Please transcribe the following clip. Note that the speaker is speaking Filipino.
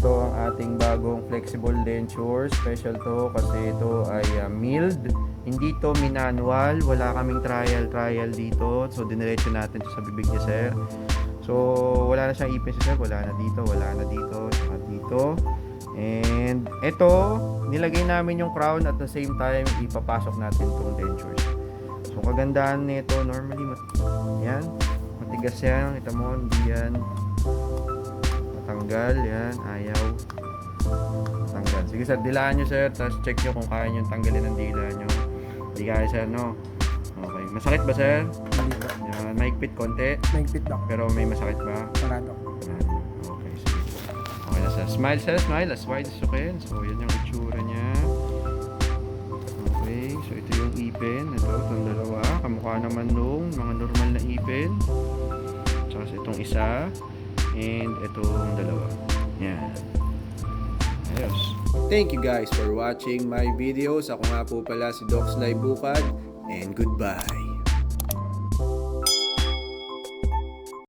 ito ang ating bagong flexible denture. Special to kasi ito ay milled. Hindi to minanual. Wala kaming trial dito. So diniretso natin to sa bibig niya, sir. So wala na siyang ipin, sir. Wala na dito, saka dito. And ito, nilagay namin yung crown at the same time ipapasok natin tong dentures. So kagandahan nito, normally yan, matigas yan. Kita mo, hindi yan matanggal, yan, ayaw matanggal. Sige sir, dilaan nyo sir, tapos check nyo kung kaya nyo tanggalin ang dila nyo. Hindi kaya sir, no? Okay, masakit ba sir? Hindi ba? Yan, mahigpit konti, Mahigpit lang. pero may masakit ba? Wala daw. Okay, sige. Okay na sir, smile sir, smile as wide as you can. So yan yung itsura nya. Okay, so ito yung ipin. Ito, itong dalawa. Kamukha naman nung mga normal na ipin. Tsaka itong isa. And itong dalawa. Yan. Ayos. Thank you guys for watching my videos. Ako nga po pala si Bucad. And goodbye.